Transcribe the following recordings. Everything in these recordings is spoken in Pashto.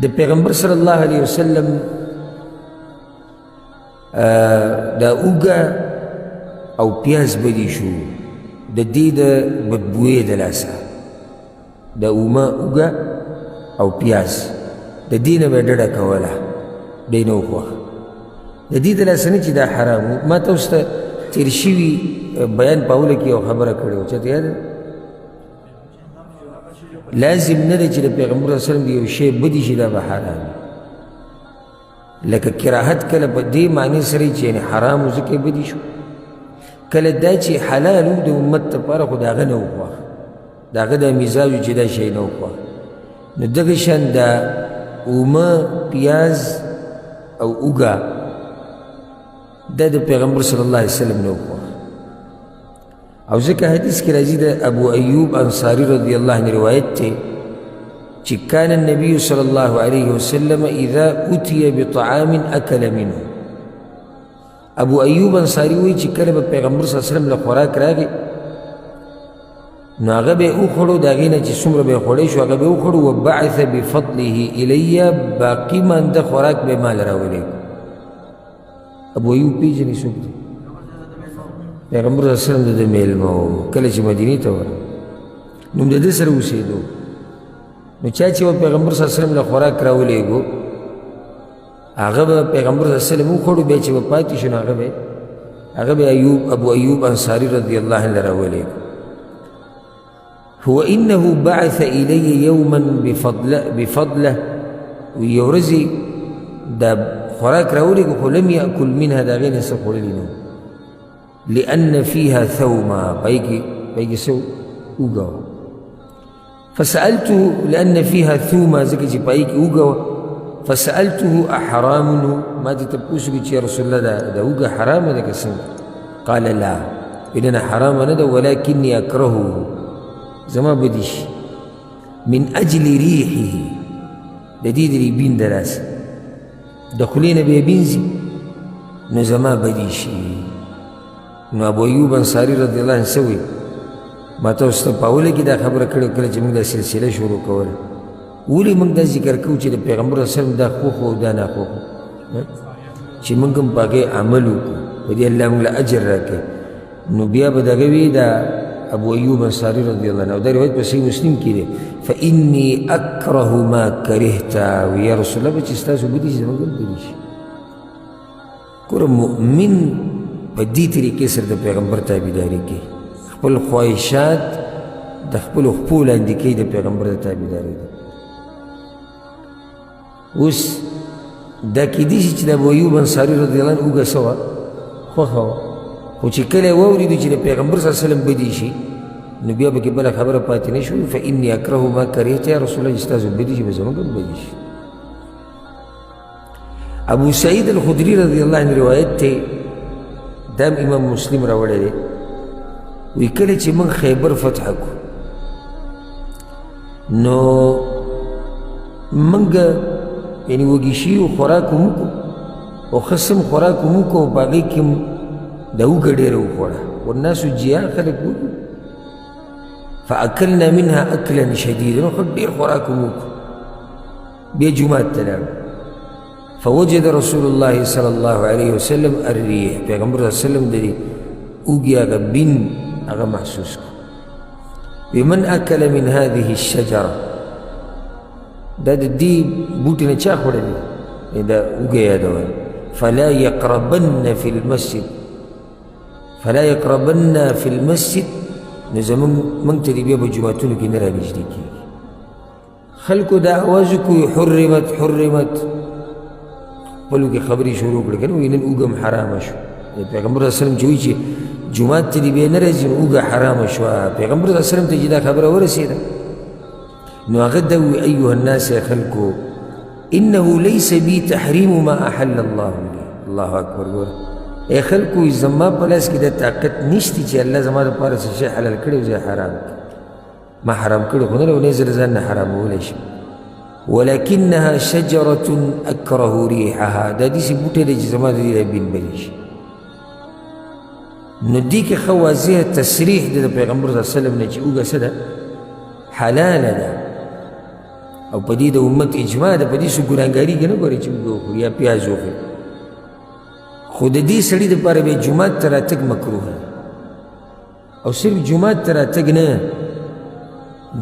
د پیغمبر صلی الله علیه وسلم دا اوږه او پیاز بدي شو د دې د بدبویې د لاسه د اومه اوږه او پیاز د دې نه به ډډه کوله دی نه وخوښه د دې د لاسه نه چې دا حرام و. ما تاسو ته تېر شوي بیان په اوله کې یو خبره کړې وه چاته یاد ده لازم نه دی چې د پیغمبر صلی الله علیه وسلم د یو شی بدي شي دا به حرام لکه کراهت کله په دې معنی سره چې یعنې حرام و ځکه یې بدي شو کله دا چې حلال و د امت دپاره خو د هغه نه وخوښه د هغه دا مزاج چې دا شی نه وخوښه نو دغه شان دا اومه پیاز او اوږه دا د پیغمبر صلی الله علیه وسلم نه وخوښه او ځکه حدیث کې راځي د ابو ایوب انصاري رضی الله عنه روایت دی چې کان النبي صلی الله علیه وسلم اذا اتي بطعام اکل منه ابو ایوب انصاري وایي چې کله به پیغمبر صلی الله علیه وسلم له خوراک راغی نو هغه به یې وخوړو د هغې نه چې څومره به یې خوړی شو هغه به یې وخوړو وبعث بفضله الیه باقي مانده خوراک به یې مال راولېږو ابو ایوب پیژنې څوک دی پیغمبر صلی الله علیه وسلم د ده میلمه و کله چې مدینې ته ورغی نو د ده سره اوسېدو نو چا چې و پیغمبر صلی الله علیه وسلم له خوراک راولېږو هغه به پیغمبر صلی الله علیه وسلم وخوړو بیا چې به پاتې شو نو هغه به ابو ایوب انصاري رضی الله عنه راولېږو هو انه بعث الی یوما بفضله یو ورځې دا خوراک راولېږو خو لم یأکل منها د هغې نه څه خوړلي نه لأن فيها ثوما پایکې څه اوږه وه فسألته لأن فيها ثوما ځکه چې پایکې اوږه وه فسألته أحرام ما دې تپوس وکړي چې یا رسول الله دا اوږه حرامه ده که څنګه قال لا بننه حرامه نه ده ولكني أكرهه زما بدي شي من أجل ريحه د دې د ریبین د لاسه د خولې نه به یې بینځي نو زما بدي شي نو ابو ایوب انصاري رضی الله عنه څه وایي ما تاسو ته په اوله کې دا خبره کړې کله چې موږ دا سلسله شروع کوله ولې موږ دا ذکر کوو چې د پیغمبر صلی الله علیه وسلم دا خوښ او دا ناخوښ چې موږ هم په هغې عمل وکړو په دې الله موږ له اجر راکوي نو بیا به دغه وي دا ابو ایوب انصاري رضی الله عنه او دا روایت په صحیح مسلم کې دی فاني اکره ما کرهت وی یا رسول الله به چې ستاسو بدي شي زموږ هم بدي شي ګوره مؤمن په دې طریقې سره د پیغمبر تابعداري کوي خپل خواهشات د خپلو خپو لاندې کوي د پیغمبر د تابعداري ده اوس دا کیدای شي چې د ابو ایوب انصاري رضی الله عنه اوږه څه وه خوښه وه خو چې کله یې واورېدو چې د پیغمبر صلی الله علیه وسلم بدي شي نو بیا به کې بله خبره پاتې نه شو فاني اکره ما کرهت یا رسول الله چې ستاسو بدي شي به زموږ هم بدي شي ابو سعید الخدري رضی الله عنه روایت دی دام امام مسلم راوړی دی وی کله چې موږ خیبر فتح کړو نو موږ یعنې وږي شوي خوراک هم وکړو او ښه هم خوراک هم وکړو او په هغې کې د اوږه ډېره وخوړه والناس جیا خلک وکړو فاکلنا منها اکلا شدیدا نو ښه ډېر خوراک هم وکړو بیا جومات ته لاړو فوجد رسول الله صلی الله علیه وسلم الریح پیغمبر صلی الله علیه وسلم د دې اوږې هغه بین هغه محسوس کړو بمن اکل من هذه الشجره دا د دې بوټي نه چا خوړلی دا اوږه یادول فلا يقربن في المسجد نو زموږ موږ ته دې بیا په جوماتونو کې نه رانږدې کېږي خلکو دا اواز وکړو حرمت خپلو کې خبرې شروع کړې که نه وایي نن اوږه هم حرامه شو پیغمبر صلی الله علیه وسلم چې وایي چې جومات ته دې بیا نه راځي نو اوږه حرامه شوه پیغمبر صلی الله علیه وسلم ته چې دا خبره ورسېده نو هغه ده وی ایها الناس یا خلکو انه لیس بی تحریم ما احل الله لی الله اکبر ګوره ای خلکو زما په لاس کې د طاقت نشته چې الله زما دپاره څه شی حلال کړی او زه حرام کړي ما حرام کړي خو نه ده او نه یې زه ځان نه حرامولی شم ولكنها شجرة اکره ریحها دا داسې بوټی دی چې زما د دې نه بین بلې شي نو دې کې ښه واضح تصریح دی د پیغمبر صلی الله علیه وسلم نه چې اوږه څه ده حلاله ده او په دې د امت اجماع ده، په دې څه ګناهګاري کې نه ګورې چې موږ وخورو یا پیاز وخورو. خو د دې سړي دپاره بیا جومات ته راتګ مکروه دی. او صرف جومات ته راتګ نه،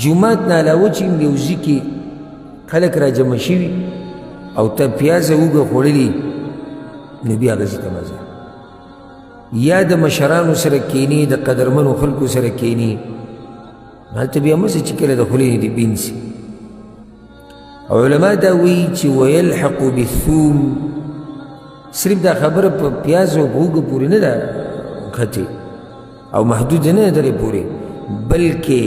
جومات نه علاوه چې یو ځای کې خلک را جمع شوي او ته پیاز اوږه خوړلي، نو بیا هغه ځای ته مزه. یا د مشرانو سره کینی، د قدرمنو خلکو سره کینی، هلته بیا مزه چې کله د خولې نه دې بین سي. او علما دا وایي چې ویلحق بالثوم، صرف دا خبره په پیاز او په اوږه پورې نه ده ختې او محدود نه درې پورې، بلکې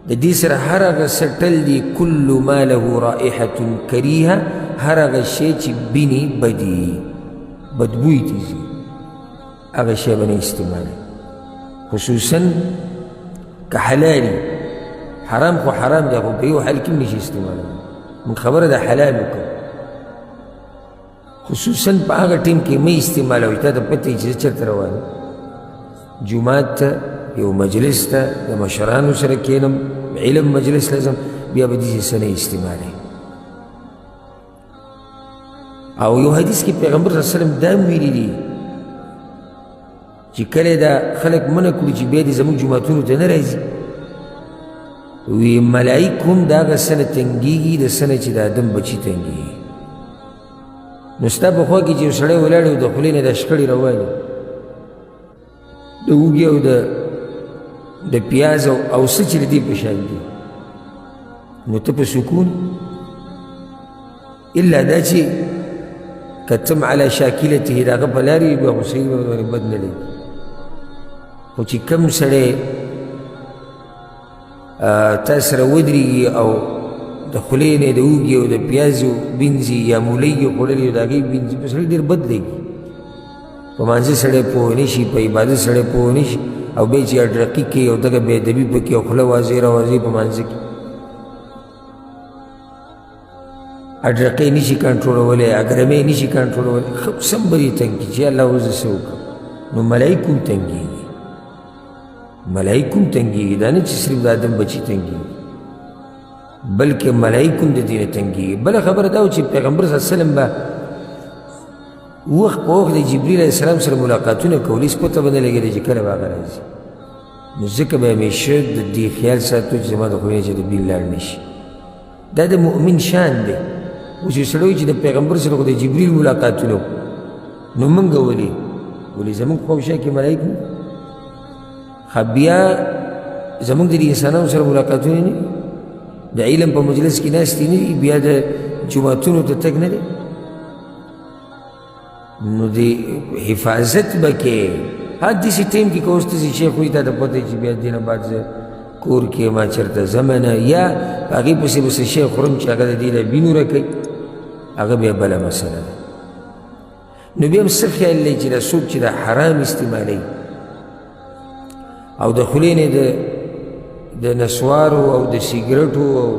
د دې سره هر هغه سټل دي کل ما له رائحة کریهه، هر هغه شی چې بینی بدي بدبوی تیزي، هغه شی به نه استعمالوي، خصوصا که حلالي. حرام خو حرام دی، خو په یو حال کې هم نشي استعمالوي. موږ خبره د حلال وکړو، خصوصا په هغه ټیم کې مه استعمالوي. تا ته پته چې زه چېرته روان یم، جومات ته، یو مجلس ته، د مشرانو سره کینم، علم مجلس لازم، بیا به داسې څه نه استعمالوي. او یو حدیث کې پیغمبر صلی الله علیه وسلم دا هم ویلي دي چې کله دا خلک منع کړي چې بیا دې زموږ جوماتونو ته نه راځي، وی ملائک هم د هغه څه نه تنګېږي د څه نه چې د آدم بچي تنګېږي. نو ستا په خوا کې چې یو سړی ولاړ وي، د خولې نه دا شخړې روانې، د اوږې او د پیاز او څه چې د دې په شان دي، نو ته په سکون، الا دا چې که تم علی شاکلته د هغه په لارې بیا خو صحیح به باندې بد نه لګي. خو چې کم سړی تا سره ودرېږي او د خولې نه د اوږې او د پیازو بینځي یا مولۍ یې خوړلي او د هغې بینځي، په سړی ډېر بد لګي. په مانځه سړی پوه نه شي، په عبادت سړی پوه نه شي، او بیا چې اډرقي کوي او دغه بې ادبي پکې او خوله واضح راواضح په مانځه کې اډرقۍ نه شي کنټرولولی، اګرمۍ نه شي کنټرولولی، سم به دې تنګ کړي چې الله اوس زه څه وکړم. نو ملایک هم تنګېږي، ملائک هم تنګېږي. دا نه چې صرف د آدم بچي تنګېږي، بلکې ملائک هم د دې نه تنګېږي. بله خبره دا و چې پیغمبر صلی الله علیه وسلم به وخت په وخت د جبریل علیه السلام سره ملاقاتونه کول، هېڅ پته به نه لګېده چې کله به هغه راځي. نو ځکه به همیشه د دې خیال ساتو چې زما د خولې نه چې د بیل لاړ نه شي. دا د مؤمن شان دی. اوس یو سړی چې د پیغمبر سره خو د جبریل ملاقاتونه نو موږ ولې زموږ په شا کې ملائک نه، بیا زموږ د انسانانو سره ملاقاتونه نه دي، د علم په مجلس کې ناستې نه دي، بیا د جوماتونو ته تګ نه دی. نو د حفاظت به کې هر داسې ټایم کې که اوس ته شیخ وایي تا ته پته چې بیا دې نه بعد زه کور کې ما چېرته ځمه نه، یا په هغې پسې به څه شی خورم چې هغه د دې له بینوره کوي، هغه بیا بله مسله ده. نو بیا هم څه خیال دی چې دا څوک چې دا حرام استعمالوي او د خولې نه د نسوارو او د سیګرټو او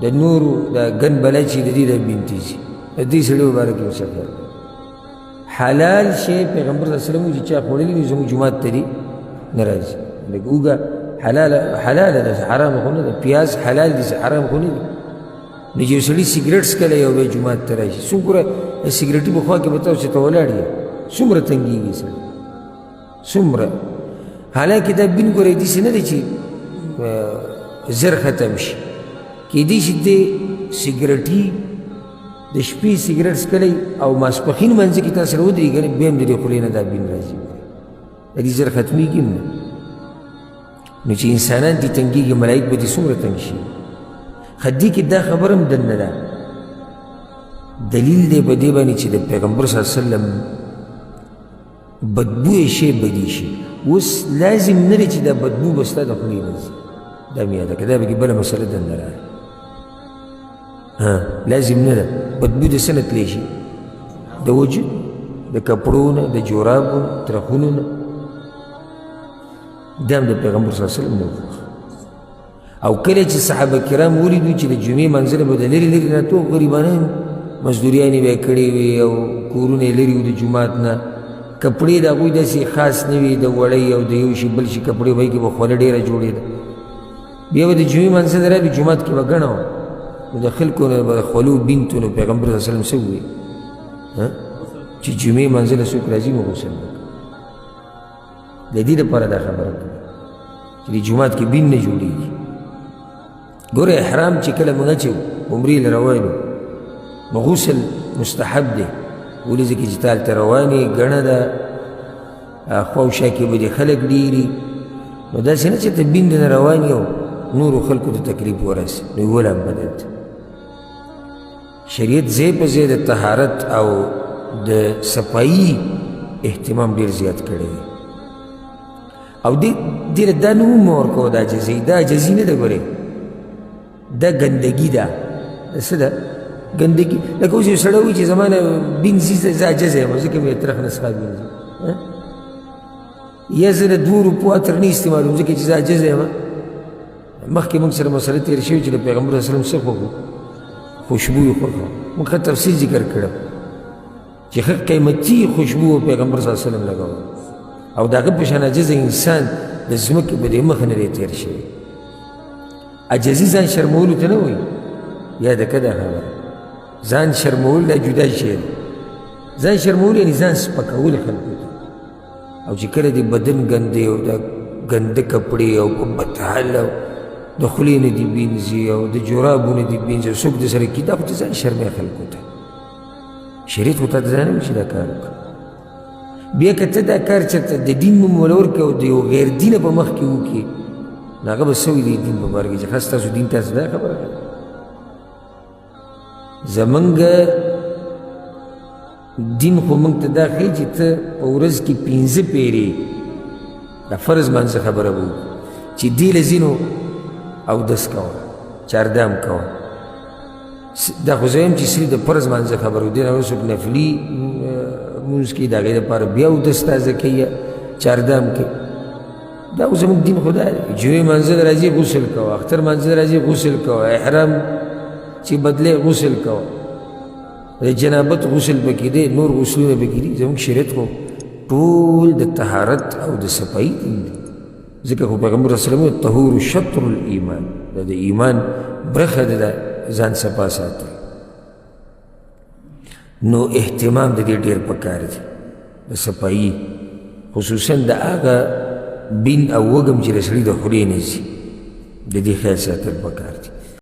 د نورو دا ګن بله چې د دې د بینتېږي، د دې سړي مبارک یې څه خیال دی. حلال شی پیغمبر صلی الله علیه وسلم چې چا خوړلی نو زموږ جومات ته دې نه راځي. لکه اوږه حلاله ده، حرام خو نه ده. پیاز حلال دي، حرام خو نه دي. نو چې یو سړي سیګرټ څکلی او بیا جومات ته راشي، څومره سیګرټي په خوا کې به تاسو ته ولاړ یې، څومره تنګېږي سړی، څومره. حالانکه دا بین ګورئ داسې نه دی چې زر ختم شي، کیدای شي دې سیګرټي د شپې سیګرټ څکلی او ماسپښین منځه کې تا سره ودرېږي، بیا هم د دې خولې نه دا بین راځي، د دې زر ختمېږي هم نه. نو چې انسانان دې تنګېږي، ملایک به دې څومره تنګ شي. خدې کې دا خبره هم دننه ده، دلیل دی په دې باندې چې د پیغمبر صلی الله علیه وسلم بدبوی شی بدی شي. اوس لازم نه دی چې دا بدبو به ستا د خولې راځي، دا مې یاده کړه، دا به کې بله مسله دننه راغله. لازم نه ده. بدبو د څه نه تلی شي؟ د وجود، د کپړو نه، د جورابو نه، ترخونو نه. دا هم د پیغمبر صلی الله علیه وسلم نه وخوښ. او کله چې صحابه کرام ولیدو چې د جمعې منځله به د لرې لرې راتلو، غریبانان مزدوریانې به یې کړې وې او کورونه یې لرې وو د جومات نه، کپړې د هغوی داسې خاص نه وي، د وړۍ او د یو شي بل شي کپړې به یې کې به خوله ډېره جوړېده. بیا به د جمعې منځله رابي، جومات کې به ګڼه وه، نو د خلکو نه به خولو بینتو نو پیغمبر صلی الله علیه وسلم څه ووایي چې جمعې منځه له څوک راځي نو غسل وکړي د دې دپاره دا خبره کوي چې د جومات کې بین نه جوړېږي ګوره احرام چې کله موږ اچو عمرې له روان یو نو غسل مستحب دی ولې ځکه چې ته هلته روان یې ګڼه ده خوا او شا کې به دې خلک ډېري نو داسې نه چې ته بین نه روان یو نورو خلکو ته تکلیف ورسي نو یول هم بدل دی شریعت ځای په ځای د طهارت او د صفایي اهتمام ډېر زیات کړی دی او دې دا نوم ورکوه دا عجزي دا عجزي نه ده ګورې دا ګندګي ده څه ده ګندګي لکه اوس یو سړی وایي چې زما نه بینځي زه عجز یم ځکه مې ترخ نه څښا بینځي یا زه د 2 روپو عطر نه استعمالوم ځکه چې زه عجز یم مخکې موږ سره مسله تېره شوې چې د پیغمبر صلی الله علیه وسلم څه خوښ خوشبو یې خوښه موږ ښه تفصیل ذکر کړی چې ښه قیمتي خوشبو پیغمبر صلی الله علیه وسلم لګوه او د هغه په شان عجز انسان د ځمکې په دې مخه نه دی تېر شوی عجزي ځان شرمولو ته نه وایي یاد که دا خبره ځان شرمول دا جدا شی دی ځان شرمول یعنې ځان سپکول خلکو ته او چې کله د بدن ګندې او د ګنده کپړې او په بد حال او د خولې نه دي بینځي او د جرابو نه دي بینځي او څوک درسره کي دا خو ته ځان شرموي خلکو ته شریعت خو تا ته دا نه وایي چې دا کار وکړه بیا که ته دا کار چېرته د دین نوم وله ورکړې او د یو غیر دینه په مخ کې وکړې نو هغه به څه وایي د دین په باره کې چې خاص تاسو دین تاسو دا خبره کوي زمونږ دین خو موږ ته دا ښایي چې ته په ورځ کې 15 پیرې دا فرض مانځه خبره به وکړو چې دې له ځینو اودس کوه چاردام کوه دا خو زه یم چې صرف د فرض مانځه خبره دې نه څوک نفلي مونځ کوي د هغې دپاره بیا اودس تازه کوي چاردام کوي دا خو زموږ دین خو دا دی جمعې مانځه راځي غسل کوه اختر مانځه راځي غسل کوه احرام چې بدلې غسل کوه د جنابت غسل پکې دی نور غسلونه پکې دي زموږ شریعت خو ټول د طهارت او د صفایي دین دی ځکه خو پیغمبر صلی الله علیه وسلم الطهور شطر الایمان دا د ایمان برخه ده ځان صفا ساتل نو اهتمام د دې ډېر پکار دی د صفایي خصوصا د هغه بین او وږم چې د سړي د خولې نه ځي د دې خیال ساتل پکار دی